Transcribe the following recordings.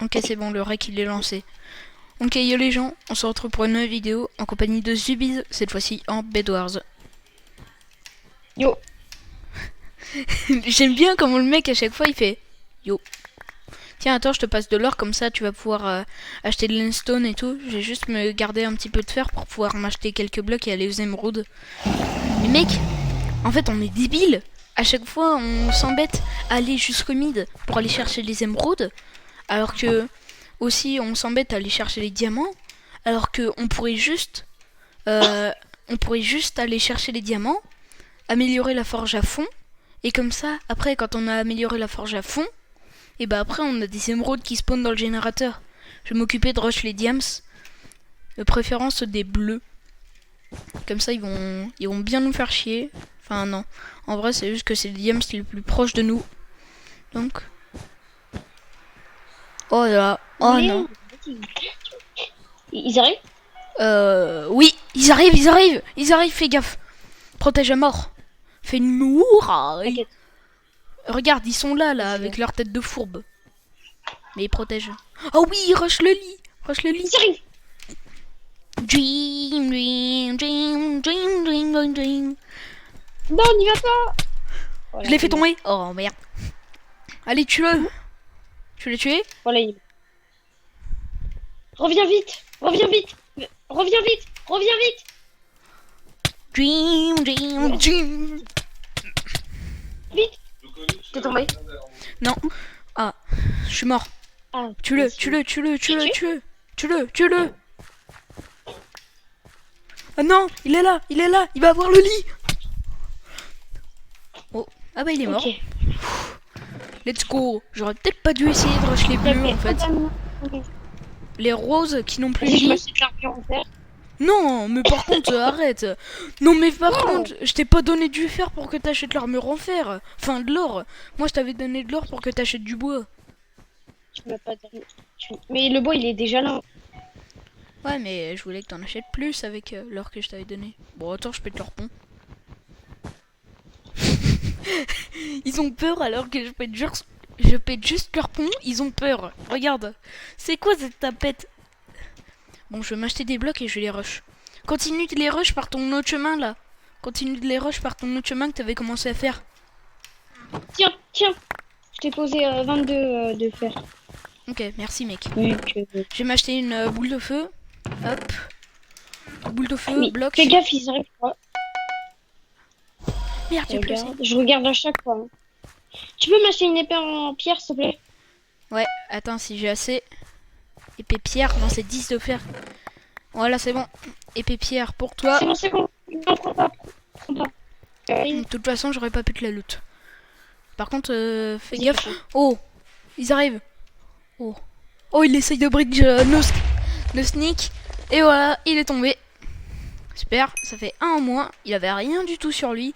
Ok, c'est bon, le rec il est lancé. Ok, yo les gens, on se retrouve pour une nouvelle vidéo en compagnie de Zubiz, cette fois-ci en Bedwars. Yo. J'aime bien comment le mec à chaque fois il fait yo. Tiens, attends, je te passe de l'or, comme ça tu vas pouvoir acheter de l'endstone et tout. Je vais juste me garder un petit peu de fer pour pouvoir m'acheter quelques blocs et aller aux émeraudes. Mais mec, en fait on est débile. À chaque fois on s'embête à aller jusqu'au mid pour aller chercher les émeraudes. Alors que aussi on s'embête à aller chercher les diamants. Alors que euh, on pourrait juste aller chercher les diamants, améliorer la forge à fond. Et comme ça, après quand on a amélioré la forge à fond, et bah après on a des émeraudes qui spawnent dans le générateur. Je vais m'occuper de rush les diams, de préférence des bleus. Comme ça ils vont bien nous faire chier. Enfin non, en vrai c'est juste que c'est les diams les plus proches de nous. Donc... Oh là, oh Mais non. ils arrivent? Oui, ils arrivent, fais gaffe. Protège à mort. Fais une mouraille. T'inquiète. Regarde, ils sont là, avec leur tête de fourbe. Mais ils protègent. Oh oui, rush le lit. Rush le lit. Ils arrivent. Dream, dream, dream, dream, dream, dream, dream. Non, n'y va pas. Voilà, Je l'ai fait c'est bon. tomber. Oh merde. Allez, tue-le. Tu l'as tué? Voilà, reviens vite. Reviens vite. Reviens vite. Reviens vite. Dream, dream, dream. Vite. T'es tombé. Non. Ah, je suis mort. Ah, Tue-le, merci. tue-le, tue-le, tue-le, tue-le. Tue-le, tue-le. Ah non, il est là, il va avoir le lit. Oh, ah bah il est mort. Ok. Let's go. J'aurais peut-être pas dû essayer de rush les bleus en fait. Ok. Les roses qui n'ont plus de Vas-y, je lit. m'achète l'armure en fer. Non, mais par contre, arrête. Non, mais par contre, je t'ai pas donné du fer pour que t'achètes l'armure en fer. Enfin, de l'or. Moi, je t'avais donné de l'or pour que t'achètes du bois. Tu m'as pas donné. Mais le bois, il est déjà là. Ouais, mais je voulais que t'en achètes plus avec l'or que je t'avais donné. Bon, attends, je pète leur pont. Ils ont peur alors que je pète juste leur pont. Ils ont peur. Regarde. C'est quoi cette tapette? Bon, je vais m'acheter des blocs et je vais les rush. Continue de les rush par ton autre chemin là. Continue de les rush par ton autre chemin que t'avais commencé à faire. Tiens, tiens. Je t'ai posé 22 de fer. Ok, merci mec. Oui, Je vais m'acheter une boule de feu. Hop. Boule de feu, oui. bloc. Fais gaffe, ils arrivent pas. Merde, j'ai plus. Je regarde à chaque fois. Hein. Tu peux m'acheter une épée en pierre, s'il te plaît? Ouais, attends si j'ai assez. Épée pierre, non c'est 10 de fer. Voilà, c'est bon. Épée pierre pour toi. C'est bon, c'est bon. Non, prends pas. Prends pas. De toute façon, j'aurais pas pu te la loot. Par contre, fais gaffe. Oh, ils arrivent. Oh, oh, il essaye de bridge no sneak. Et voilà, il est tombé. Super, ça fait un en moins. Il avait rien du tout sur lui.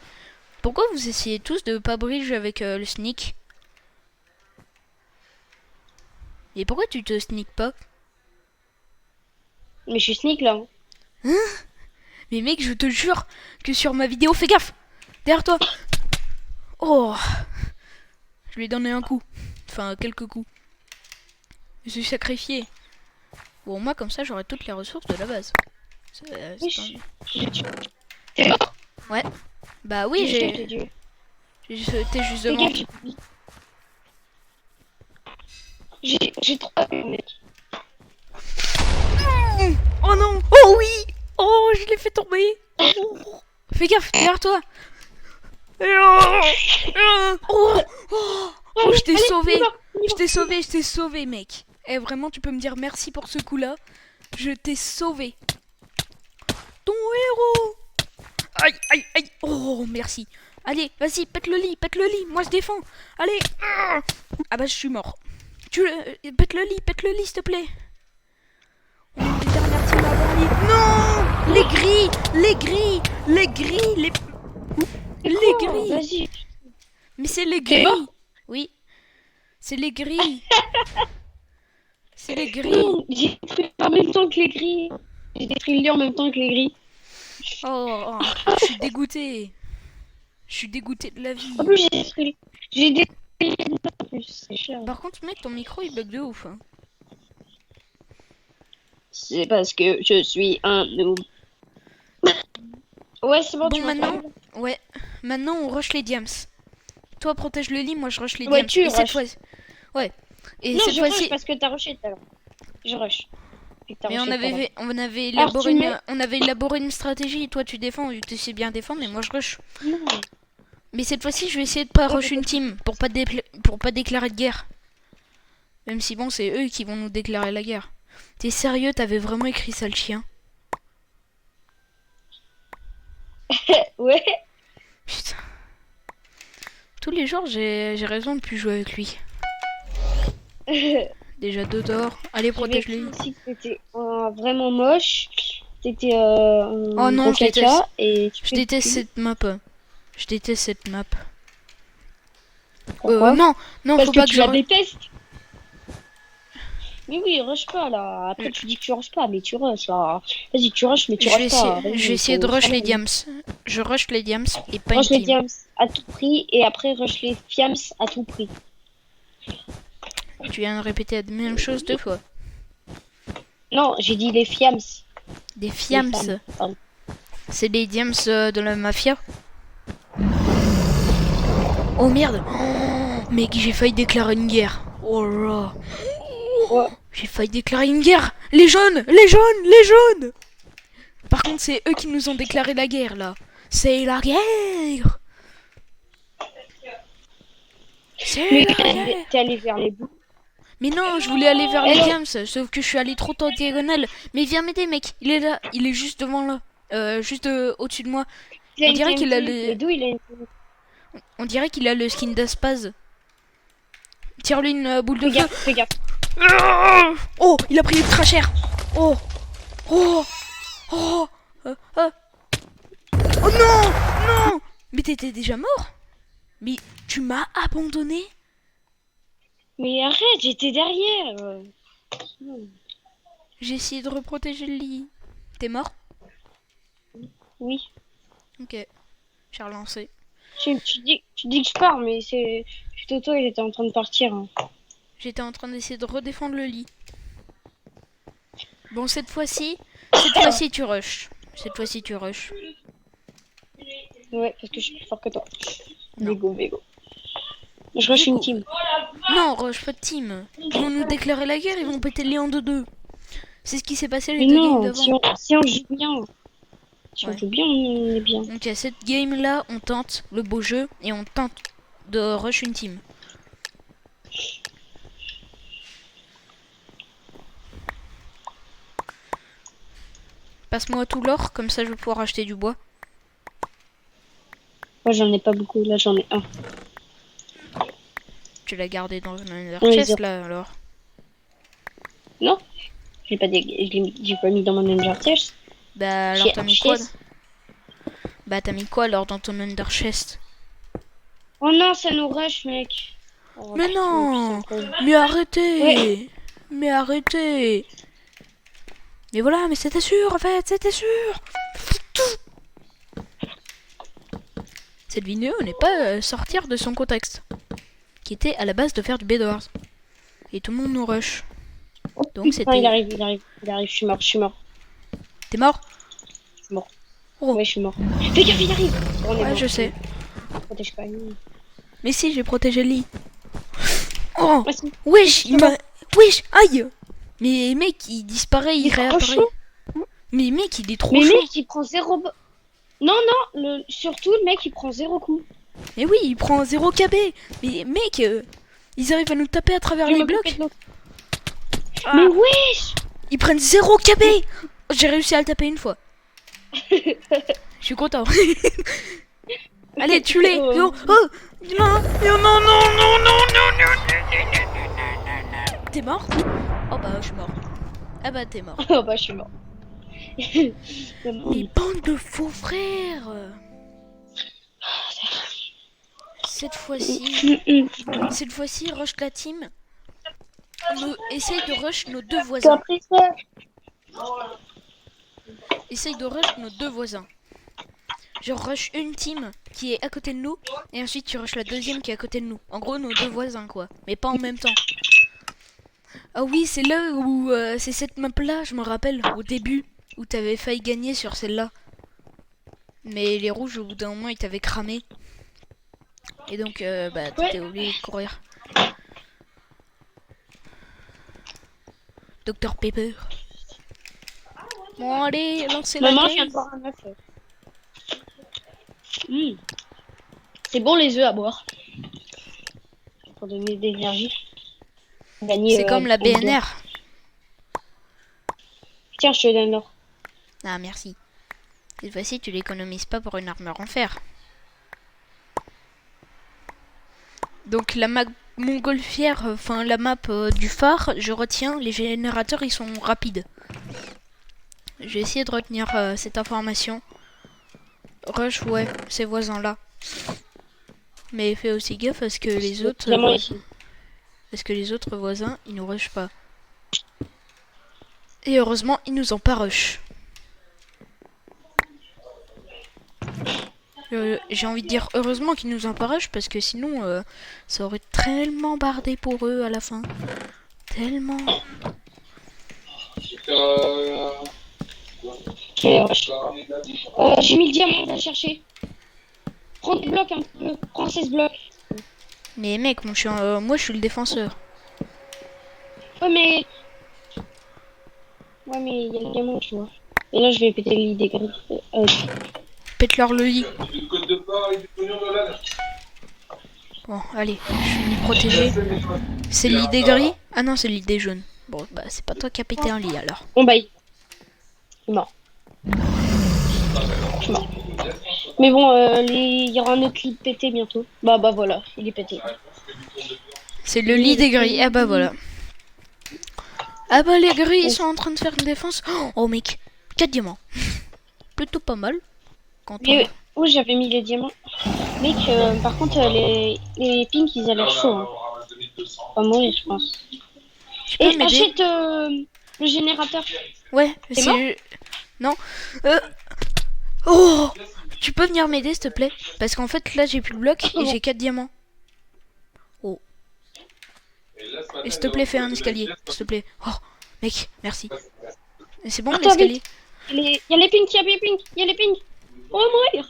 Pourquoi vous essayez tous de pas bridge avec le sneak? Et pourquoi tu te sneak pas? Mais je suis sneak là. Mais mec, je te jure que sur ma vidéo, fais gaffe. Derrière toi. Oh, je lui ai donné un coup. Enfin, quelques coups. Je suis sacrifié. Bon, moi, comme ça, j'aurai toutes les ressources de la base. Oui, t'es mort? Ouais. Bah oui, j'ai sauté juste Fais devant. gaffe. J'ai trop peur, mec. Oh non. Oh oui. Oh, je l'ai fait tomber. Oh. Fais gaffe, derrière toi. Oh, oh, oh, je t'ai sauvé. Je t'ai sauvé, mec. Eh, vraiment, tu peux me dire merci pour ce coup-là. Je t'ai sauvé. Ton héros. Aïe, aïe, aïe. Oh, merci. Allez, vas-y, pète le lit. Moi, je défends. Allez. Ah bah, je suis mort. Pète le lit, s'il te plaît. On est les dernières teams à avoir lit. Non. Les gris. Vas-y. Mais c'est les T'es gris. mort? Oui. C'est les gris. C'est les gris. J'ai détruit en même temps que les gris. J'ai détruit le lit en même temps que les gris. Oh, je suis dégoûté. Je suis dégoûté de la vie. En plus, j'ai détruit le lit en plus. C'est cher. Par contre, mec, ton micro il bug de ouf. Hein. C'est parce que je suis un noob. Ouais, c'est bon, Bon, tu maintenant, m'entends? ouais. Maintenant, on rush les diams. Toi, protège le lit, moi, je rush les Ouais, diams. tu Et cette rush. fois... Ouais. Et Non, cette je rush fois-ci... parce que t'as rushé tout à l'heure. Je rush. Et que t'as Mais rushé tout à l'heure. Alors, tu mets... on avait élaboré une stratégie. Et toi, tu défends, vu que tu sais bien défendre, et moi, je rush. Non. Mais cette fois-ci, je vais essayer de pas Ouais, rush une team pour pas déclarer de guerre. Même si bon, c'est eux qui vont nous déclarer la guerre. T'es sérieux, t'avais vraiment écrit ça le chien? ouais. Putain. Tous les jours, j'ai raison de plus jouer avec lui. Déjà 2 d'or. Allez, J'avais protège-les. écrit aussi que t'étais vraiment moche. T'étais Oh un non, gros je déteste. caca. Et tu Je fais déteste du cul. cette map. Je déteste cette map. Pourquoi? Non, non, Parce faut que pas que tu je... la détestes. Mais oui, rush pas là. Après, tu dis que tu rushes pas, mais tu rushes là. Vas-y, tu rushes, mais tu rushes pas. Je Vas-y, vais il essayer de faut rush les savoir. diams. Je rush les diams et pas une Rush les team. diams à tout prix et après rush les fiams à tout prix. Tu viens de répéter la même chose 2 fois. Non, j'ai dit les fiams. Des Les fiams. femmes, pardon. C'est les diams de la mafia. Oh merde. Oh, mec, j'ai failli déclarer une guerre. Oh là. Ouais. J'ai failli déclarer une guerre. Les jaunes, les jaunes, les jaunes. Par contre, c'est eux qui nous ont déclaré la guerre là. C'est la guerre. C'est Mais la guerre. t'es allé vers les bouts. Mais non, je voulais aller vers les Alors, diams, sauf que je suis allé trop en diagonale. Mais viens m'aider, mec. Il est là, il est juste devant là, juste au-dessus de moi. il a On une dirait qu'il a TNT. le, Mais d'où il a une TNT? on dirait qu'il a le skin d'Aspaz. Tire-lui une boule de Fais feu. gaffe, fais gaffe. Oh, il a pris le crasher. Oh, oh, oh, oh non, non. Mais t'étais déjà mort. Mais tu m'as abandonné. Mais arrête, j'étais derrière. J'ai essayé de reprotéger le lit. T'es mort? Oui. Ok, j'ai relancé. Tu dis que je pars, mais c'est. Toto, il était en train de partir. Hein. J'étais en train d'essayer de redéfendre le lit. Bon, cette fois-ci tu rush. Cette fois-ci tu rush. Ouais, parce que je suis plus fort que toi. Non. Végo. Je rush une team. Non, rush pas de team. Ils vont nous déclarer la guerre, ils vont péter le lit en 2-2. C'est ce qui s'est passé les Mais 2 games non, d'avant. si on joue bien. Si Ouais. on joue bien, on est bien. Donc à cette game là, on tente le beau jeu et on tente de rush une team. Passe-moi tout l'or, comme ça je vais pouvoir acheter du bois. Moi, j'en ai pas beaucoup. Là, j'en ai un. Tu l'as gardé dans une under Oui, chest zéro. là alors. Non, j'ai pas mis dans mon under chest. Bah alors t'as mis quoi? Bah t'as mis quoi alors dans ton under chest? Oh non, ça nous rush, mec. Oh, Mais putain, non, putain, mais arrêtez. Ouais. Mais arrêtez. Mais voilà, mais c'était sûr en fait, c'était sûr. Cette vidéo n'est pas sortir de son contexte, qui était à la base de faire du Bedwars. Et tout le monde nous rush. Donc Ah, c'était... il arrive, je suis mort. T'es mort? Oh. Ouais, je suis mort. Fais gaffe, il arrive. On est Ouais, mort. je sais. Protège pas. Mais si, j'ai protégé le lit. Oh, Ah, si. wesh, il m'a... Wesh, aïe. Mais mec, il disparaît, il est trop réapparaît. chaud. Mais mec, il est trop Mais chaud. mec, il prend zéro. Non, surtout, le mec, il prend zéro coup. Mais oui, il prend 0 KB. Mais mec, ils arrivent à nous taper à travers les blocs. Ah. Mais wesh. Ils prennent 0 KB. J'ai réussi à le taper une fois. Je suis content. Allez, tue-les. Oh, oh, non, non. T'es mort? Oh bah, je suis mort. Ah bah, t'es mort. Oh bah, je suis mort. Mais bande de faux frères. Cette fois-ci, rush la team. Essaye de rush nos deux voisins. Essaye de rush nos deux voisins. Je rush une team qui est à côté de nous et ensuite tu rush la deuxième qui est à côté de nous. En gros, nos deux voisins quoi, mais pas en même temps. Ah oui, c'est là où... c'est cette map-là, je me rappelle, au début, où t'avais failli gagner sur celle-là. Mais les rouges, au bout d'un moment, ils t'avaient cramé. Et donc, bah, Ouais. t'étais obligé de courir. Dr Pepper. Bon, allez, lancez la Maman, je viens game. de boire un œuf. C'est bon les œufs à boire. Pour donner de l'énergie. Gagner. C'est comme la plus de- BNR. Tiens, je te donne l'or. Ah, merci. Cette fois-ci, tu l'économises pas pour une armure en fer. Donc, la map montgolfière, enfin, la map du phare, je retiens, les générateurs, ils sont rapides. Je vais essayer de retenir cette information. Rush, ouais, ces voisins-là. Mais fais aussi gaffe parce que les autres... Vraiment ici. parce que les autres voisins, ils nous rushent pas. Et heureusement, ils nous ont pas rush. J'ai envie de dire heureusement qu'ils nous ont pas rush parce que sinon, ça aurait tellement bardé pour eux à la fin. Tellement. J'ai mis le diamant à chercher. Prends des blocs un peu. Prends 16 blocs. Mais mec, moi je suis le défenseur. Ouais, mais. Ouais, mais il y a le diamant, tu vois. Et là, je vais péter le lit des grilles. Pète-leur le lit. Bon, allez, je finis protégé. C'est le lit des gris? Ah non, c'est le lit des jaunes. Bon, bah c'est pas toi qui as pété un lit alors. Bon, bah, il est mort. Je suis mort. Mais bon, il y aura un autre lit pété bientôt. Bah voilà, il est pété. C'est le lit des gris. Ah bah voilà. Ah bah les gris ils sont en train de faire une défense. Oh mec, 4 diamants. Plutôt pas mal. Quand on... Mais où j'avais mis les diamants. Mec, par contre, les pinks, ils ont l'air chauds. Hein. Pas mourir, je pense. Tu peux Et m'aider? achète le générateur. Ouais, C'est mort non. Oh, tu peux venir m'aider s'il te plaît? Parce qu'en fait là j'ai plus de blocs et j'ai 4 diamants. Oh. Et s'il te plaît fais un escalier, s'il te plaît. Oh, mec, merci. Et c'est bon Attends, l'escalier? Il y a les pinks, il y a les pinks, il y a les pinks. On va mourir.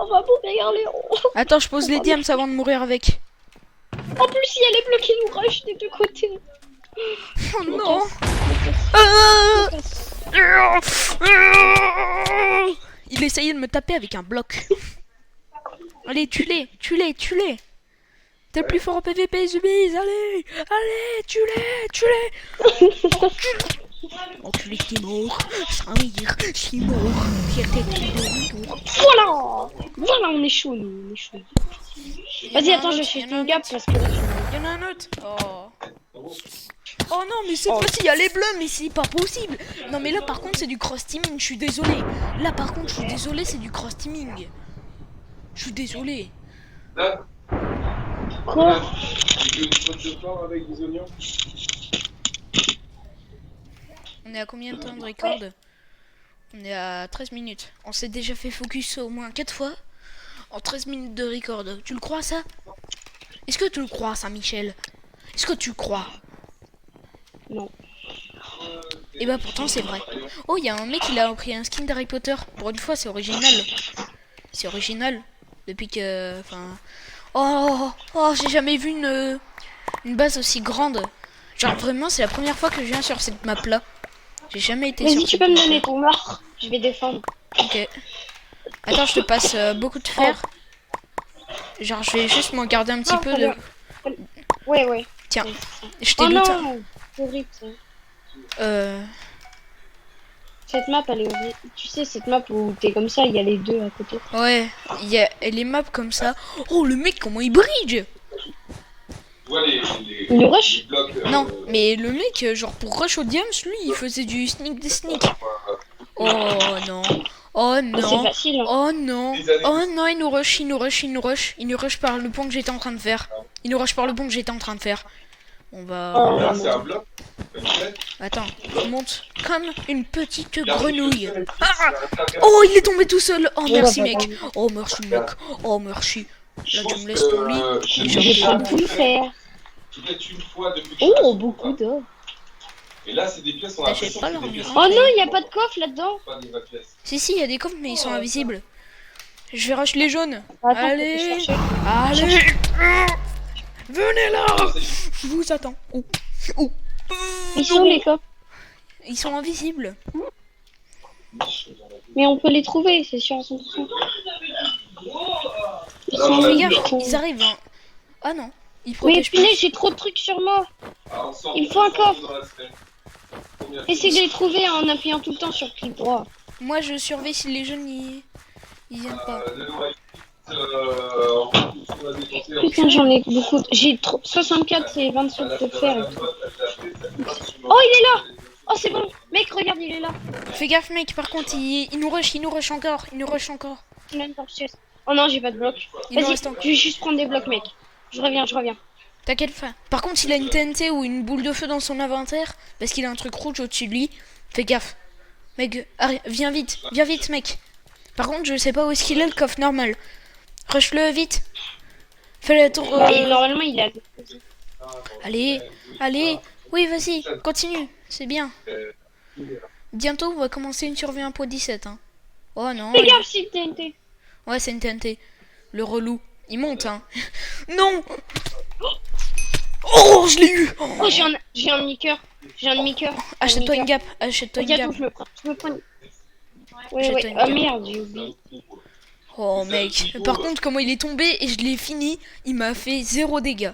On va mourir, Léon. Attends, je pose les diams avant de mourir avec. En plus, il y a les bleus qui nous rushent des deux côtés. Oh non. Il essayait de me taper avec un bloc. Allez, tue-les, tue-les, tue-les. T'es le plus fort en PVP, Zubiz, allez, allez, tue-les. Enculé, t'es mort. Samir, c'est mort. Fierté de retour. Voilà, on est chaud, nous, on est chaud. Vas-y, attends, je fais une gap parce que... Il y en a un autre. Oh non, mais cette fois-ci, il y a les bleus, mais c'est pas possible. Non, mais là, par contre, c'est du cross-teaming, je suis désolé. Là, par contre, je suis désolé, c'est du cross-teaming. Je suis désolé. Quoi? On est à combien de temps de record? On est à 13 minutes. On s'est déjà fait focus au moins 4 fois en 13 minutes de record. Tu le crois, ça? Est-ce que tu le crois, Saint-Michel? Est-ce que tu le crois? Non. Et bah pourtant c'est vrai. Oh, il y a un mec, il a pris un skin d'Harry Potter. Pour une fois, c'est original. C'est original. Depuis que... Enfin... Oh, j'ai jamais vu une base aussi grande. Genre vraiment, c'est la première fois que je viens sur cette map-là. J'ai jamais été sur Vas-y, tu cette peux me map-là. donner ton or. Je vais défendre. Ok. Attends, je te passe beaucoup de fer. Genre, je vais juste m'en garder un petit peu de... Ouais. Tiens, je t'ai Oh loot. non, c'est horrible ça. Cette map, elle est horrible. Tu sais, cette map où t'es comme ça, il y a les deux à côté. Ouais, il y a les maps comme ça. Oh, le mec, comment il bridge! Il nous rush? Non, mais le mec, genre pour rush au diams, lui, il faisait du sneak des sneak. Oh non. Oh C'est non. facile. Hein. Oh non. Oh non, il nous rush, il nous rush, il nous rush. Il nous rush par le pont que j'étais en train de faire. Il nous rush par le pont que j'étais en train de faire. On va... Attends, je monte comme une petite grenouille. Ah, oh, il est tombé tout seul. Oh, merci, mec. Oh, merci, mec. Oh, merci. Là, tu me laisses ton lit. J'ai pas pu le faire. Tu gagnes une fois depuis que je Oh, passe beaucoup d'or. Et là, c'est des pièces, on a T'achètes l'impression pas que c'est leur des pièces. Oh non, il y a pas de coffre là-dedans. Pas des vraies pièces. Si, il y a des coffres, mais ils sont invisibles. Je vais rush les jaunes. Attends, Allez. faut que je cherche. Allez. Venez là. Ah, ça y est. Je vous attends. Oh. Oh. Ils sont les coffres. Ils sont invisibles. Mais on peut les trouver, c'est sûr à 100%. Ils Non, sont mais Fais où, gaffe, putain. ils arrivent. Hein. Ah non, ils Mais protègent pas. punaise, j'ai trop de trucs sur moi. Ah, on sort- Il me faut un on sort coffre. dans la semaine. Combien? Essaye de les trouver en appuyant tout le temps sur clic droit. Moi, je surveille si les jeunes ils viennent pas. De nouvelles pièces, on a dépensé en Putain, j'en ai beaucoup. J'ai 64 et 27 de fer. Et tout. Oh, il est là. Oh, c'est bon. Mec, regarde, il est là. Fais gaffe, mec, par contre, il nous rush encore. Il nous rush encore. Il a une torchesse. Oh non, j'ai pas de bloc. Il nous Vas-y, reste encore. je vais juste prendre des blocs, mec. Je reviens. T'inquiète pas. Par contre, il a une TNT ou une boule de feu dans son inventaire parce qu'il a un truc rouge au-dessus de lui. Fais gaffe. Mec, viens vite, mec. Par contre, je sais pas où est-ce qu'il est le coffre normal. Rush-le vite. Fais le tour. Et normalement, il a. Allez. Oui, vas-y, continue. C'est bien. Bientôt, on va commencer une survie 1.17. Hein. Oh non. Fais gaffe, c'est TNT. Ouais, c'est une TNT. Le relou. Il monte, hein. Non. Oh, je l'ai eu. Oh, j'ai un demi-cœur. Achète-toi une gap. Achète-toi une Regarde gap. où je me prends. Je me prends une. Ouais, Jette ouais. une Ah carte. merde, j'ai oublié. Oh, mec. Par contre, comment il est tombé et je l'ai fini, il m'a fait 0 dégâts.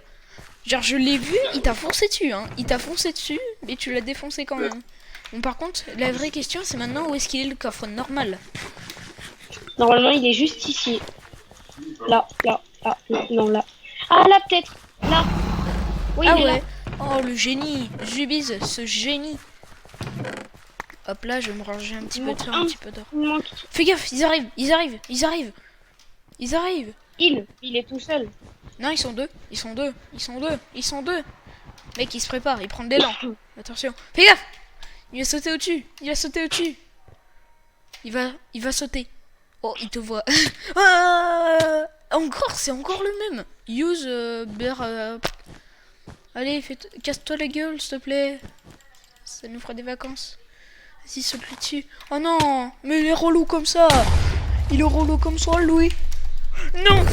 Genre, je l'ai vu, il t'a foncé dessus, hein. Il t'a foncé dessus, mais tu l'as défoncé quand même. Bon, par contre, la vraie question, c'est maintenant où est-ce qu'il est le coffre normal. Normalement, il est juste ici. Là. Non, là. Ah, là, peut-être. Là. Oui, Ah il est ouais. Oh, le génie. Jubise, ce génie. Hop là, je vais me ranger un petit peu de fer, un petit peu d'or. là. Il manque. Fais gaffe, ils arrivent. Il est tout seul. Non, ils sont deux. Mec, il se prépare, il prend de l'élan. Attention. Fais gaffe. Il va sauter au-dessus. Il va sauter. Oh, il te voit. Ah, encore, c'est encore le même. Use bear. Allez, casse-toi la gueule, s'il te plaît. Ça nous fera des vacances. Vas-y, saute-lui dessus. Oh non, mais il est relou comme ça. Louis. Non,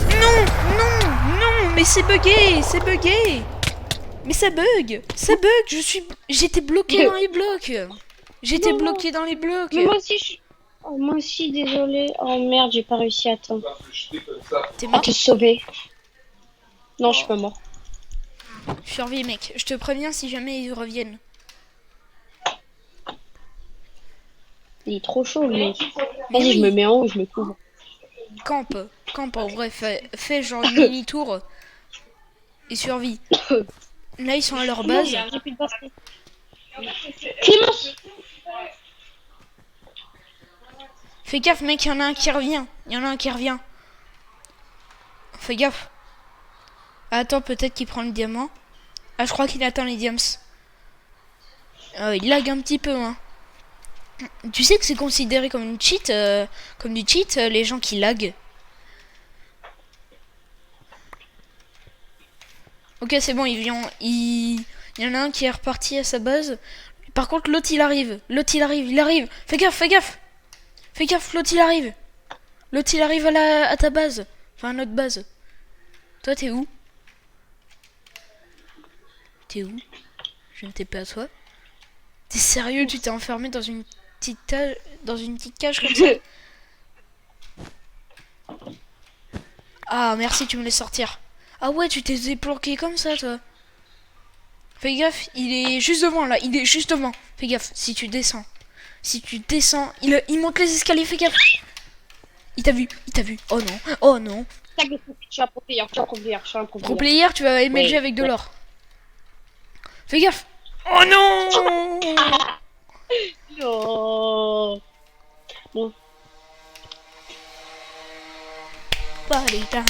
mais c'est bugué. Mais ça bug, j'étais bloqué dans les blocs. Mais moi aussi, Oh, moi aussi, désolé. Oh merde, j'ai pas réussi à T'es à mort? te sauver. Non, je suis pas mort. Survie, mec. Je te préviens si jamais ils reviennent. Il est trop chaud, le mec. Mais Vas-y, oui. je me mets en haut, je me couvre. Campe en vrai, fais genre une mini-tour et survie. Là, ils sont à leur base. J'ai plus de basket. Clémence! Fais gaffe, mec, il y en a un qui revient. Fais gaffe. Attends, peut-être qu'il prend le diamant. Ah, je crois qu'il atteint les diams. Il lag un petit peu, hein. Tu sais que c'est considéré comme une cheat, comme du cheat, les gens qui lag. Ok, c'est bon, il y en a un qui est reparti à sa base. Par contre, l'autre il arrive. Il arrive. Fais gaffe. L'autre il arrive. À ta base. Enfin, à notre base. Toi, t'es où? Je ne t'ai pas à toi. T'es sérieux? Tu t'es enfermé dans une petite cage comme ça? Ah, merci, tu me laisses sortir. Ah ouais, tu t'es débloqué comme ça, toi. Fais gaffe, il est juste devant, là. Fais gaffe, si tu descends, il monte les escaliers, fais gaffe. Il t'a vu. Oh non. Je suis un pro player. Pro player, tu vas MLG Ouais, avec de ouais. l'or. Fais gaffe. Oh non. Oh. Bon. Pas les temps.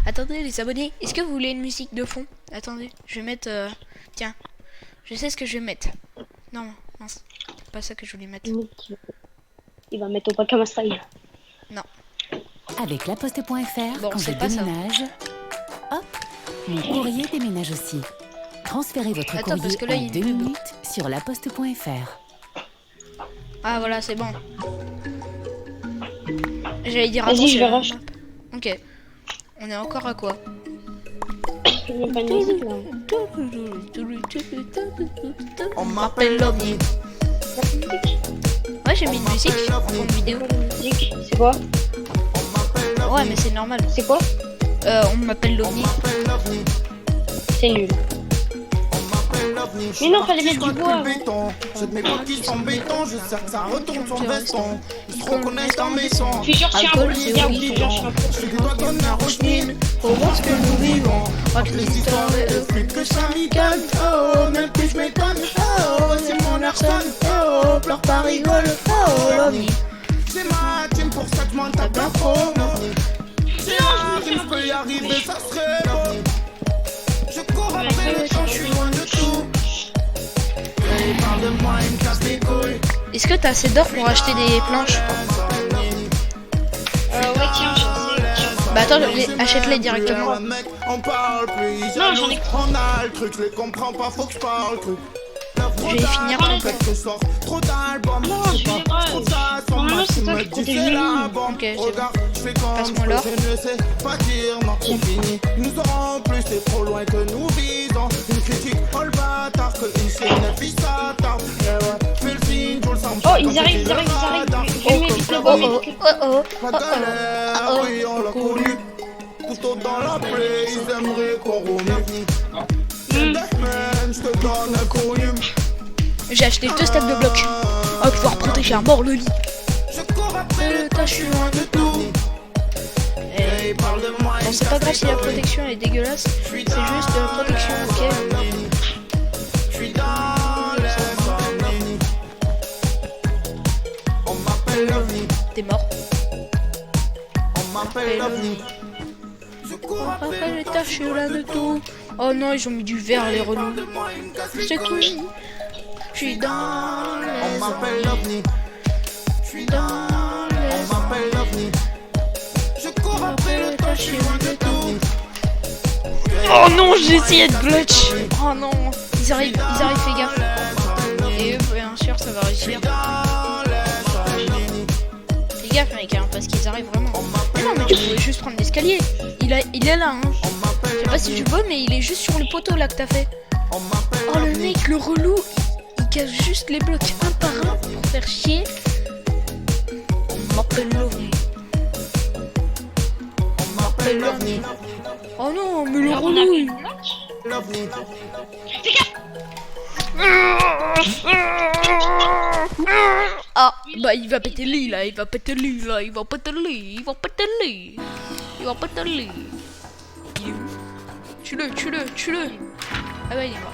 Attendez, les abonnés, est-ce que vous voulez une musique de fond? Attendez, je vais mettre... Tiens, je sais ce que je vais mettre. Non, mince, c'est pas ça que je voulais mettre. Il va mettre au Pakama Style. Non. Avec laposte.fr, Bon, quand je c'est pas ça. déménage, hop, Mon courrier déménage aussi. Transférez votre Attends, parce courrier que là, en il y a 2 une pub. minutes sur laposte.fr. Ah voilà, c'est bon. J'allais dire Vas-y, attends, je c'est vais la rush. map. Ok. On est encore à quoi? Il n'y a pas de musique là. On m'appelle l'OVNI. Ouais, j'ai mis une musique en fond de vidéo. Musique, c'est quoi? Ouais, mais c'est normal. C'est quoi? On m'appelle l'OVNI. C'est nul. Mais non, fallait mettre du bois. J'ai de mes potes qui sont béton, je sais que ça retourne son veston. Ils se reconnaissent dans mes sons. Je suis sûr que je suis un Alcool, peu c'est bien, horrible. je suis sûr que je suis un peu. Je suis des doigts comme la roche-mine. Faut voir ce que nous vivons. Entre les histoires et le flux que ça m'y gagne. Oh, même plus je m'étonne. Oh, c'est mon Ayrton. Oh, pleure pas rigole. Oh, l'OVNI. C'est ma team pour ça que je m'en tape la promo. Si je peux y arriver, ça serait beau. Je cours après le temps, je suis loin de tout. Et il parle de moi, il me casse les couilles. Est-ce que t'as assez d'or pour acheter des planches? Ouais, tiens, je sais. Bah attends, achète-les directement. On parle plus, Non, j'en ai- on a le truc, je les comprends pas, faut que je parle truc. Je vais finir ton Peut-être que je sors trop d'albums, Non, je sais je pas, vais pas. trop ça, son Normalement, match, c'est il toi me qui dit protège c'est les la lignes. bombe. Ok, c'est Regarde, je fais comme Passe-moi je l'or. veux, je ne sais pas dire non, c'est fini. Nous aurons plus, c'est trop loin que nous visons. Une critique, oh le bâtard, que une chaîne, la fille s'attarde. Eh ouais, je fais le signe, je le sens. Oh, ils arrivent, ils arrivent, ils arrivent. Je mets vite le Oh bois, oh, mais oh oh, Pas de galère, oui, on l'a connu. Couteau dans la plaie, ils aimeraient qu'on remue. Deathman, je te donne un connu. J'ai acheté 2 stacks de blocs. On va pouvoir protéger à mort le lit. Je cours après le temps, je suis loin de tout. Et il parle de moi, Bon, c'est pas grave si la protection elle est dégueulasse. C'est juste de la protection, ok? je suis dans l'insomnie. On m'appelle l'OVNI, T'es mort. on m'appelle l'OVNI. Je cours après Après le les temps, tâches là de tout. Oh non, ils ont mis du vert les relous. C'est tout. Je suis dans on les m'appelle l'OVNI, je suis dans on les m'appelle l'OVNI. Je cours après le temps, je suis loin de tout. Oh non, j'ai essayé de glitch. Oh non, ils arrivent, fais gaffe. Et eux, bien sûr, ça va réussir. Fais gaffe, mec, hein, parce qu'ils arrivent vraiment. Mais non, mais tu pouvais juste prendre l'escalier. Il est là, hein. Je sais pas si tu vois, mais il est juste sur le poteau là que t'as fait. Oh le mec, le relou, il casse juste les blocs un par un pour faire chier. On m'appelle l'OVNI. On m'appelle l'OVNI. Oh non, mais le relou, il... L'OVNI. Ah, bah il va péter le lit là, il va péter le lit là, il va péter le lit, il va péter le lit. Il va péter le lit. Il est où? Tue-le. Ah bah il est mort.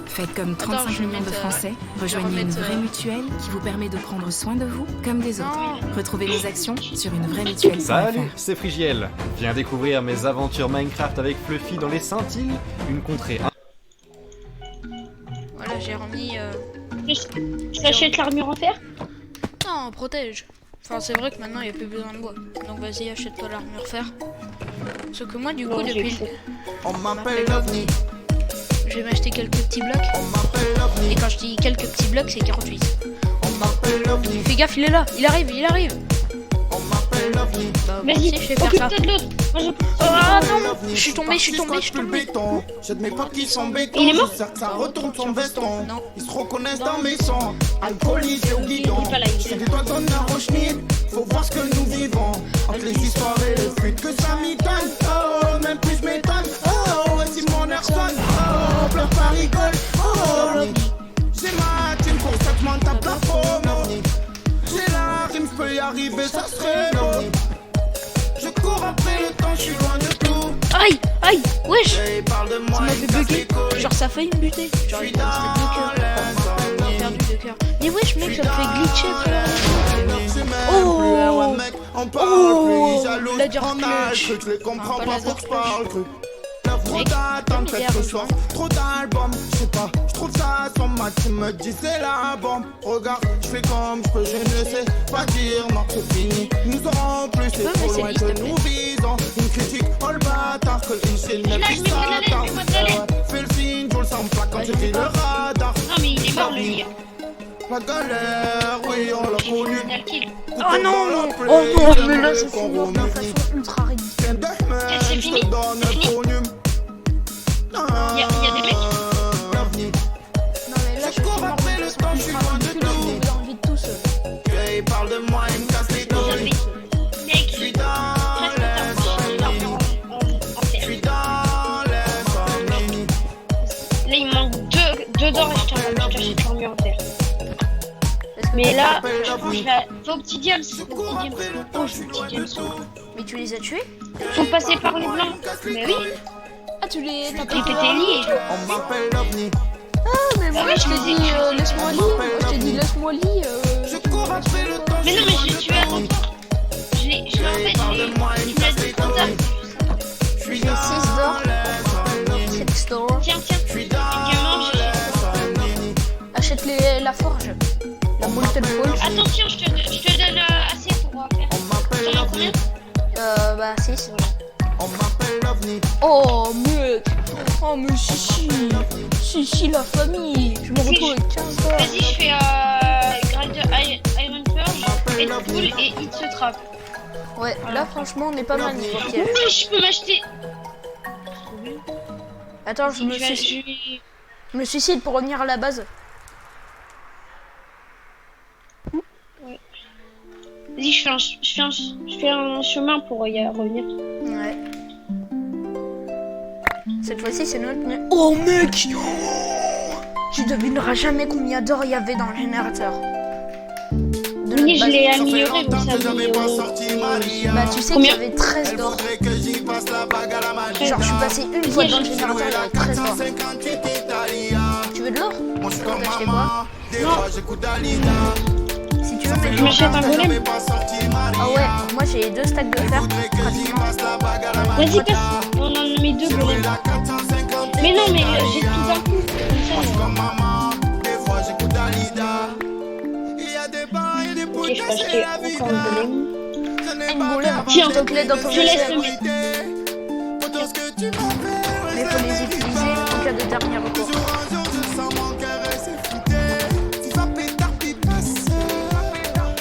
Faites comme Attends, 35 je vais millions de mettre, Français. je vais Rejoignez une remettre, vraie mutuelle qui vous permet de prendre soin de vous comme des autres. Non. Retrouvez nos actions sur unevraiemutuelle.fr. Salut, c'est Frigiel. Viens découvrir mes aventures Minecraft avec Fluffy dans les Saintilles, une contrée. Voilà, j'ai remis... je t'achète l'armure en fer. Non, protège. Enfin, c'est vrai que maintenant il n'y a plus besoin de bois. Donc vas-y, achète-toi l'armure fer. Sauf que moi, du coup, Non, j'ai depuis... fait. On m'appelle l'OVNI, Je vais m'acheter quelques petits blocs. on m'appelle l'OVNI, Et quand je dis quelques petits blocs, c'est 48. on m'appelle l'OVNI, Fais gaffe, il est là, il arrive. on m'appelle l'OVNI. Bah, moi aussi, Vas-y, je vais faire ça. occupe-toi de l'autre. Moi, je... Ah non, je suis tombé. béton. J'ai de mes potes qui sont béton. Il est mort? Je sais que ça retourne son veston. Non. Ils se reconnaissent dans mes sons. Alcoolisés au guidon. Il est pas là, il est J'ai là. des doigts dans la roche-mine. Faut voir ce que nous vivons. Entre les histoires et le fruit que ça m'étonne. Oh, même plus je m'étonne. Oh, voici mon Ayrton. Oh, pleure pas rigole. Oh, j'ai ma team pour ça que je m'en tape la promo. J'ai la rime, je peux y arriver, ça serait long. Je cours après le temps, je suis loin de tout. Aïe, wesh. Et parle de moi, Ça m'a il fait casse bugger. les couilles. Genre ça a failli me buter. Genre il me restait 2 cœurs. J'ai perdu 2 cœurs. Mais wesh mec, ça me fait glitcher Oh. On parle Oh. plus, jaloux, La dure on a le clutch. truc, je les comprends Ah, pas pas, la faut que je dure parle truc. Trop Mec, d'attentes t'as ce mis soir, trop d'albums, je sais pas, je trouve ça sur ma team me dit c'est la bombe. Regarde, je fais comme je peux, je ne sais pas dire non, c'est fini. Nous aurons plus, c'est peux trop me loin laisser, s'il que te nous visons. Une critique, oh le bâtard, que une chaîne ne puisse s'attendre. Fais le signe, je le sens pas quand je dis le radar. Non, mais il est mort, le gars. La galère, oui, on l'a connu. On a le kill. Oh non! Oh non, mais là, c'est fini de façon ultra ridicule. C'est fini? C'est fini? Il y a des mecs? Non, mais là, je cours après le temps, je suis loin de tout. J'ai envie de tout seul. Il parle de moi, il me casse les couilles. Mec, Je suis dans je suis dans les familles. là, il manque deux d'or et je t'achète l'armure en terre. Mais là, je pense que je vais au petit diams. Oh, je suis au petit diams. Mais tu les as tués? Faut passer par les blancs. Mais oui, Ah, tu les... T'as j'ai pas... pété Ellie et On m'appelle l'OVNI. Ah, mais moi, je t'ai dit, laisse-moi lire. Moi, je t'ai dit, laisse-moi lire. Je cours après le temps. Mais non, mais je l'ai tué avant toi. Je l'ai en fait, tu me l'as dit trop tard. Je suis J'ai 6 d'or. 6 d'or. Tiens, également, Achète la forge. La Molten Forge. attention, je te donne assez pour faire. T'en as combien? Bah, 6. On m'appelle l'OVNI. Oh, mec. Oh, mais si, la famille. Je me retrouve avec 15 d'or. Vas-y, je fais Grinder Iron Purge, Ed Pool et Hit the Trap. Ouais, là, franchement, on est pas mal niveau piège. Oui, je peux m'acheter. Attends, je me suicide pour revenir à la base. Vas-y, je fais un chemin pour y revenir. Ouais. Cette fois-ci, c'est notre... Oh, mec! Tu devineras jamais combien d'or il y avait dans le générateur. De Oui, notre je base. l'ai amélioré, donc ça a mis Bah, tu sais qu'il y avait 13 d'or. Genre, je suis passé une fois dans le générateur, il y avait 13 d'or. Tu veux de l'or? Tu peux t'acheter quoi? Si tu veux mettre Je m'achète un golem. Ah ouais, moi j'ai 2 stacks de fer, pratiquement. Vas-y, passe. On en a mis 2 golems. Mais non, mais j'ai tout d'un coup. Comme ça, ok, je peux acheter encore un golem. Un golem, Tiens, s'il te plaît, dans ton je laisse PC. le mettre. Mais faut les utiliser en cas de dernier recours.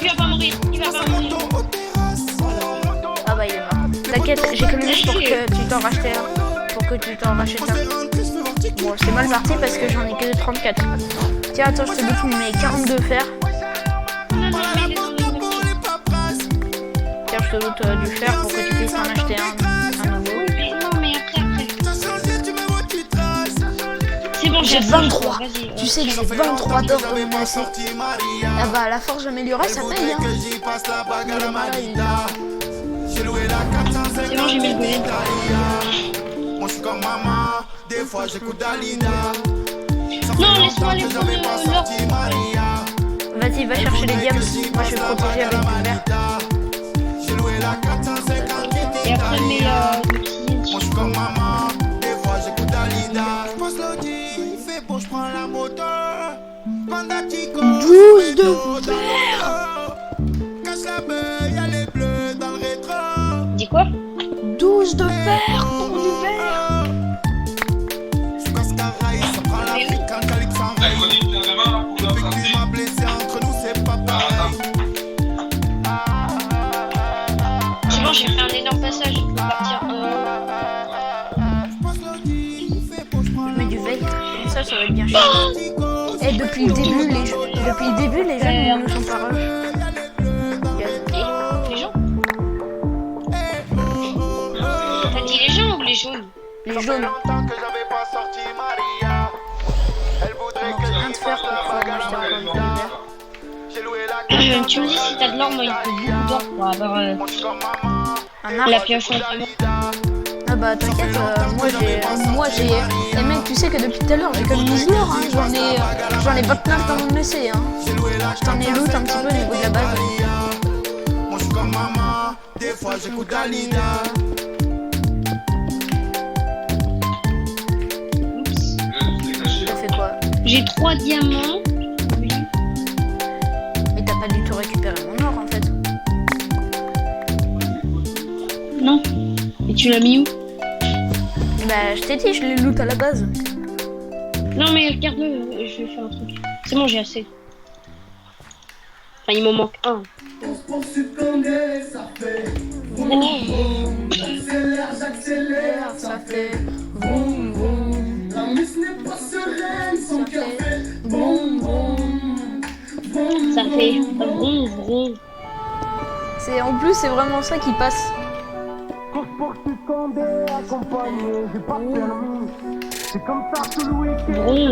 Il va pas mourir. Ah bah il est mort. T'inquiète, j'ai communiqué pour que tu t'en rachètes un. Pour que tu t'en rachètes un. Bon, c'est mal parti parce que j'en ai que 34. Tiens, attends, je te boucle mes 42 fer. Tiens, je te boucle du fer pour que tu puisses en acheter un nouveau. Mais non, mais après. C'est bon, J'ai assez. 23. Vas-y, Tu sais que j'ai 23 d'or dans mon AC. Ah bah la forge améliorée, ça paye, hein. C'est bon, j'ai mis le golem. Moi je suis comme maman, des fois j'écoute Dalida. Non, laisse-moi aller prendre l'or. Vas-y, va chercher les diams. Moi je vais protéger avec du verre. J'ai loué la 450. Et après, mes Moi je suis comme maman, des fois j'écoute Dalida. Je pose l'audi, il fait beau, je prends la moto. Bandatico, 12 de fer. cache la beuh, y'a les bleus dans le rétro. Dis quoi? 12 de fer pour du verre. Je casse Caraï, ça prend la vie quand Calix s'en T'as va. connu le demain là pour Depuis la que tu santé? m'as blessé, entre nous c'est pas pareil. C'est bon, j'ai fait un énorme passage. Je peux partir. Je pose l'audi, il fait beau, je prends Je mets du veille, comme ça va être bien chiant. Et depuis le début, les jeunes ne sont pas rush. Et les gens? T'as dit les gens ou les jaunes? Les jaunes. longtemps que j'avais pas sorti Maria. Elle voudrait que Rien de faire pour pouvoir m'acheter encore du verre. j'ai loué la Tu me dis si t'as de l'or, moi il faut beaucoup d'or pour avoir Moi je suis comme maman, Un la arbre. pioche en diamant. Ah bah t'inquiète, moi j'ai... Et mec, tu sais que depuis tout à l'heure j'ai comme 12 l'or, hein. J'en ai 29 dans mon essai, hein. Je t'en ai loot un petit peu au niveau de la base. moi je suis comme maman, des fois j'écoute Dalida. J'ai 3 diamants. Mais t'as pas du tout récupéré mon or en fait. Non. Et tu l'as mis où? Bah je t'ai dit, je les loot à la base. Non mais regarde-le, je vais faire un truc. C'est bon, j'ai assez. Enfin, il m'en manque un. J'accélère, ça fait vroom vroom. La mise n'est pas sereine sans café. Vroom vroom. Ça fait vroom vroom. C'est en plus c'est vraiment ça qui passe. Vroom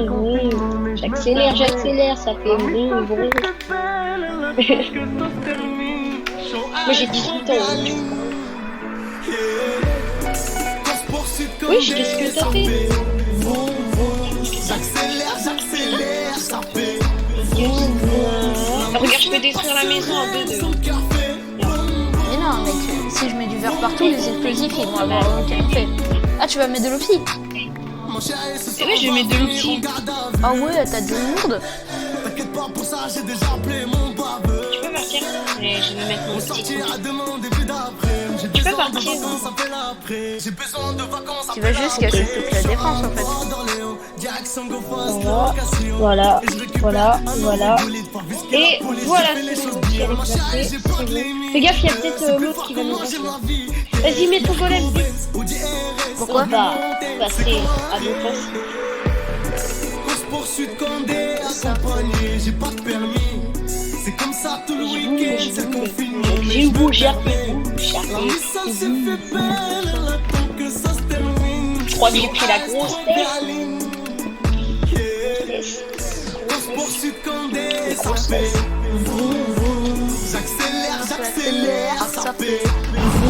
vroom. J'accélère, ça fait vroom vroom. Moi j'ai 18 ans. Oui, je dis ce que t'as fait. Regarde, je peux détruire la maison en 2-2. Mais non mec, si je mets du verre partout, les explosifs ils vont avoir aucun effet. Ah tu vas mettre de l'opie? Et oui, je vais mettre de l'outil. Ah ouais, t'as de lourde. Tu peux partir? Je vais mettre mon petit truc. Tu peux partir? Tu vas juste casser toute la défense en fait. Voilà. Et voilà, c'est bon, qui elle est placée, c'est bon. Fais gaffe, il y a peut-être l'autre qui va nous passer. Vas-y, mets ton golem. Pourquoi? On va passer à l'offense. J'ai une bougère. Je crois que j'ai pris la grosse tête. J'accélère, ça fait.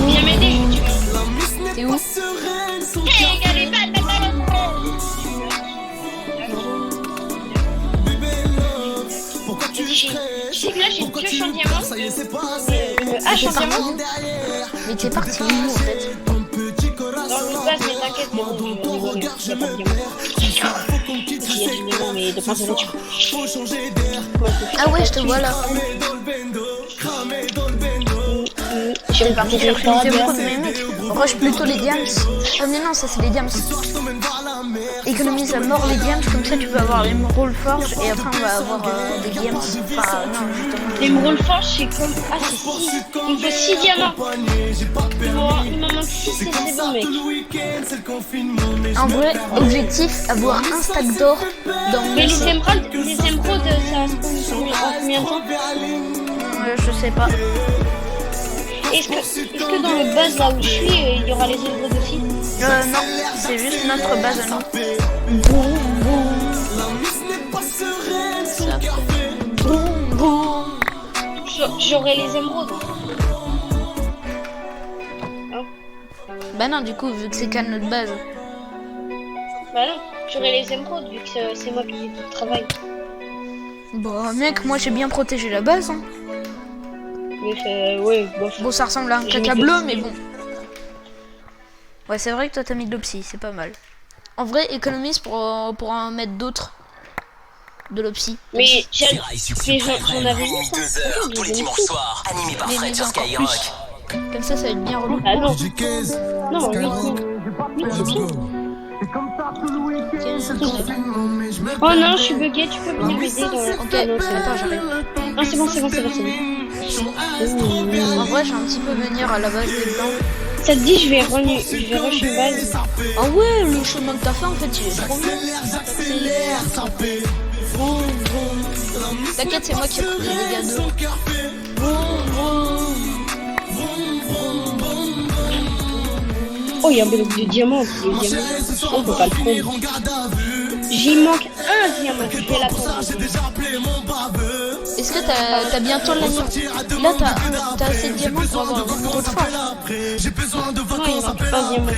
Viens m'aider, je vais tuer. T'es où? Tu sais que là j'ai une pioche en diamant, une hache en diamant. Mais t'es parti où en fait? Dans l'autre base, mais t'inquiète, c'est bon, il y a pas de diamant. Il y a du diamant, mais de pas de nature. Ah ouais, je te vois là. Je vais partir J'ai pris les émeraudes, mais mec, rush plutôt les diams. Ah mais non, ça c'est les diams. Économise à mort les diams, comme ça tu peux avoir l'émeraude forge et après on va avoir des diams. Enfin non, justement. l'émeraude forge, c'est comme... Ah, c'est 6. Il me faut 6 diamants. Il m'en manque 6 et c'est bon, mec. En vrai, objectif, avoir un stack d'or dans Mais les émeraudes, ça se passe en combien de temps? je sais pas. Est-ce que dans le base là où je suis, il y aura les émeraudes aussi? Non, c'est juste notre base à nous. J'aurai les émeraudes. Bah non, du coup, vu que c'est qu'à notre base. Bah non, j'aurai les émeraudes vu que c'est moi qui fais tout le travail. Bon, mec, moi j'ai bien protégé la base. Hein. Mais ouais, bof. Bon, ça ressemble à un caca bleu, mais bon. Ouais, c'est vrai que toi t'as mis de l'opsie, c'est pas mal. En vrai, économise pour en mettre d'autres. De l'opsie. Mais j'en avais vu ça. Tous les dimanches soirs, animé par Fred sur encore Skyrock. plus. Comme ça va être bien relou. Ah non. Non, 8 c'est bien. Oh non, je suis bugué, tu peux venir m'aider dans la... Ok, attends, j'arrive. Ah c'est bon. En vrai, j'ai un petit peu venir à la base des blancs. Ça te dit, je vais rush une base. Ah ouais, le chemin que t'as fait, en fait, il est trop bien. T'inquiète, c'est moi qui ai pris les dégâts d'eau. Oh, il y a un bloc de diamants. On peut pas le prendre. J'y manque un diamant. Je vais l'attendre. Est-ce que t'as bientôt la... Là, t'as assez de diamants pour avoir une émeraude forge. Non, il manque pas de diamant.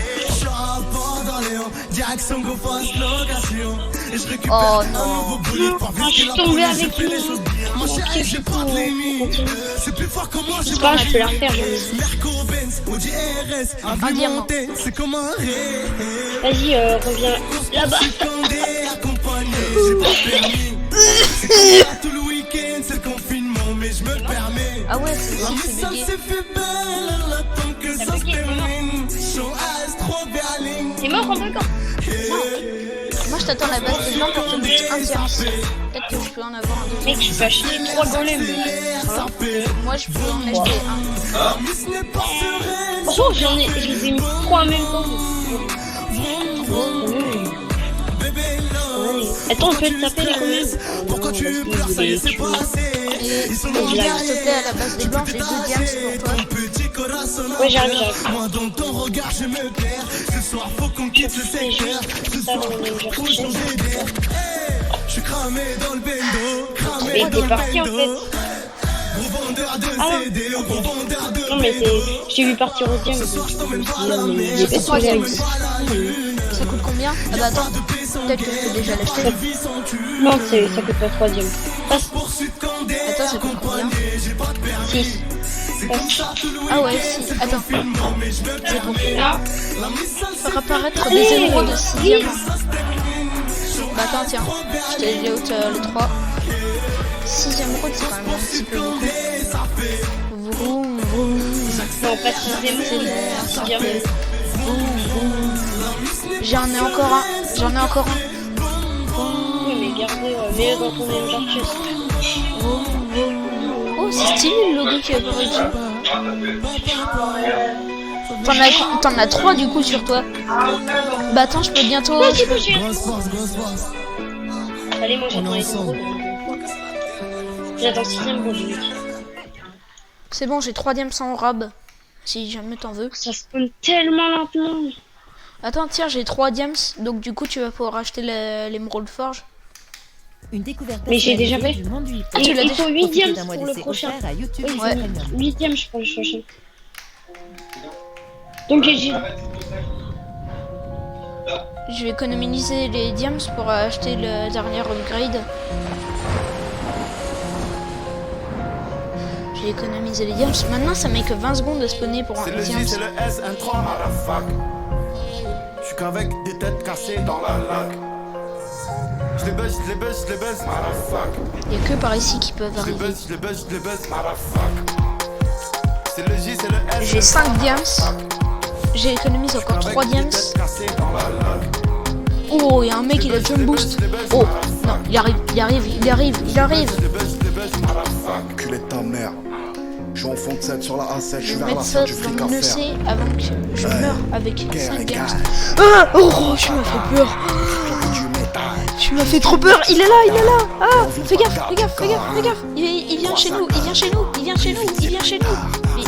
Oh non. Je suis tombé avec lui. Mon pied, je peux c'est pas grave, je peux la refaire. Un diamant. Vas-y, reviens là-bas. Tout le week-end, c'est le confinement, mais je me permets. Ah ouais, c'est aussi c'est Ça bugué. s'est fait belle, elle attend que ça se termine. Chaud as, trop berline. T'es mort en vacances. Moi je t'attends la base de blanc pour te mettre un diams. Peut-être que je peux en avoir un deuxième. Mec, je peux acheter 3 golems. Moi je peux en acheter un. Miss n'est pas sereine. Franchement, je les ai mis 3 en même temps. Attends, on peut te taper les communes. Pourquoi tu pleures, ça y est, c'est passé. Et s'il te plaît à la base des blancs, j'ai 2 diams pour toi. Petit corazon. Ouais, j'arrive. Moi dans ton regard, je me perds. Ce soir, faut qu'on quitte le secteur. Ce soir, faut changer d'air. Je suis cramé dans le bendo. Cramé Et dans t'es parti en le fait. bendo. Gros vendeur de CD, gros vendeur de Non, mais j'ai vu partir au diam. J'ai pas trouvé avec ça. Ça coûte combien? Ah bah attends, peut-être que je peux déjà l'acheter. Non, ça coûte pas 3 diams. Attends, ça coûte combien? 6. Ah ouais, si. Attends. C'est pour faire apparaître des émeraudes de 6 diamants. Bah attends, tiens. Je t'ai les autres, les 3. 6 émeraudes, c'est quand même un petit peu beaucoup. Vroom, vroom. Non, pas 6 émeraudes. 6 diamants. J'en ai encore un. Oui, mais gardez, mets-le dans ton inventory chest. Oh, c'est stylé le logo qui apparaît dessus. T'en as 3 du coup sur toi. Bah attends, je peux bientôt. Ouais, c'est bon, j'ai Allez, moi j'attends les émeraudes. J'attends 6ème bon, j'ai C'est bon, j'ai 3 diams sans rab. Si jamais t'en veux. Ça spawn tellement lentement. Attends, tiens, j'ai 3 diams. Donc du coup, tu vas pouvoir acheter l'émeraude forge. Une découverte Mais j'ai déjà fait. du monde du Ah, tu l'as Il faut 8 Profitez diams d'un mois pour le d'essai prochain. offert à YouTube Oui, Ouais. 8 diams je prends le prochain. Donc j'ai Je vais économiser les diams pour acheter le dernier upgrade. J'ai économisé les diams. Maintenant, ça met que 20 secondes de spawner pour un C'est le J, diams. c'est le S, un 3, motherfuck. Je suis qu'avec des têtes cassées dans la lac. Je les baisse, motherfuck. Il y a que par ici qui peuvent Je les arriver. baisse, motherfuck. C'est le J, c'est le S. J'ai 5 diams. J'ai économisé encore 3 diams. Oh, il y a un mec, il a jump boost. Oh, non, il arrive. Culé de ta mère. Je suis en fond de 7 sur la A7, je Je suis vais vers mettre la ça fin du dans fric à mon faire. EC avant que je meure avec 5 Guerre diams. égale. Ah, oh, tu m'as fait peur. Du métal. Tu m'as fait trop peur. Il est là. Ah, fais gaffe. Il vient chez nous. Mais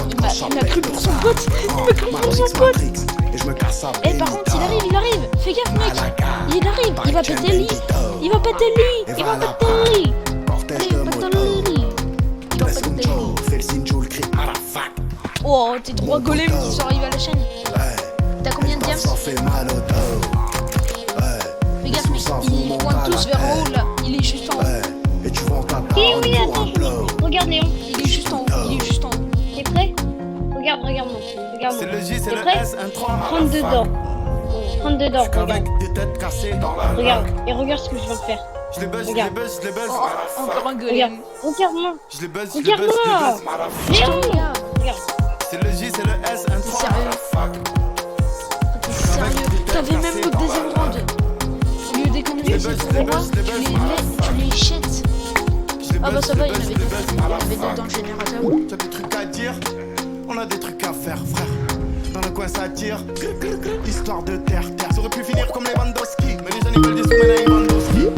il m'a pris pour son pote. Et je me casse à Eh, par contre, il arrive. Fais gaffe, mec. Il arrive. Il va péter le lit. Il va péter le lit. Cortège Allez, de il va péter moto. le lit. Il va Laisse péter un le Joe, lit. fais le signe Joe, le cri à la fac. Oh, tes 3 golems qui sont arrivés à la chaîne. Ouais. T'as combien de diams? Ça fait mal au dos. Ouais. Fais gaffe, mec. Ils pointent tous vers en haut, là. Il est juste en haut. Ouais. Et tu vends ta Eh parole oui, pour attends, un blow. regarde Léon. Il est juste en haut. T'es prêt? Regarde-moi. C'est le J, c'est T'es le prêt? S, un 3, 32 d'or. 32 d'or, regarde. Avec des têtes cassées dans la Regarde. lac. Et regarde ce que je viens de faire. Je les baisse, Regarde. Encore un Regarde. golem. Regarde-moi. Je les baisse, Regarde-moi. Léon. Regarde. C'est le J, c'est le S, un 3, sérieux? T'es sérieux? T'avais même le deuxième round. Au lieu d'économiser pour moi, tu les jettes. Ah bah ça va, il y en avait d'autres dans le générateur. T'as des trucs à dire, on a des trucs à faire, frère. Dans le coin ça tire, histoire de terre. Ça aurait pu finir comme les Bandowski, mais les jeunes ils veulent des sous, maintenant ils Bandowski.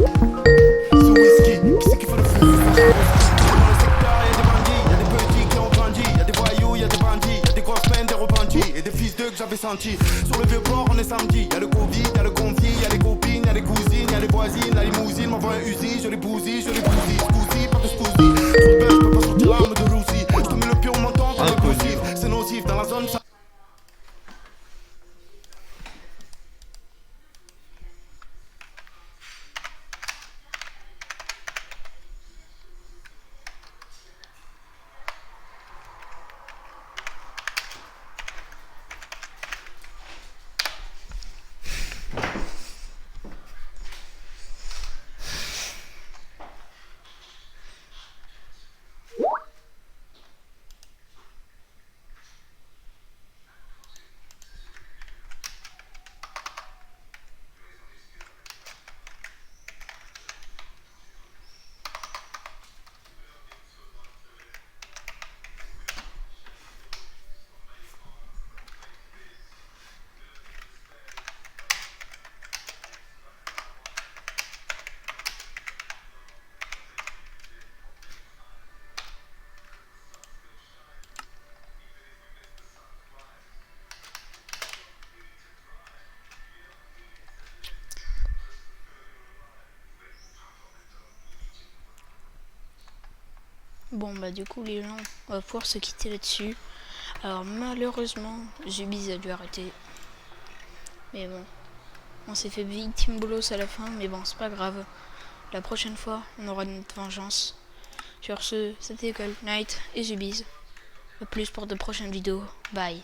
Sous whisky, qui c'est qui fait le fou? Dans le secteur y'a des bandits, y'a des petits qui ont grandi, y'a des voyous, y'a des bandits, y'a des grosses peines, des repentis, et des fils d'eux que j'avais sentis. Sur le vieux port on est samedi, y'a le Covid, y'a le conflit, y'a les copines, y'a les cousines, y'a les voisines, la limousine m'envoie un Uzi, je les bousille, scusi, pas de scusi. Sur le buzz, je peux pas sortir l'arme de Russie. Je te mets le pied au menton par le possible. C'est nocif dans la zone. Bon bah du coup les gens, on va pouvoir se quitter là-dessus. Alors malheureusement, Zubiz a dû arrêter. Mais bon, on s'est fait victime bolos à la fin, mais bon c'est pas grave. La prochaine fois, on aura notre vengeance. Sur ce, c'était Cold Knight et Zubiz. A plus pour de prochaines vidéos. Bye.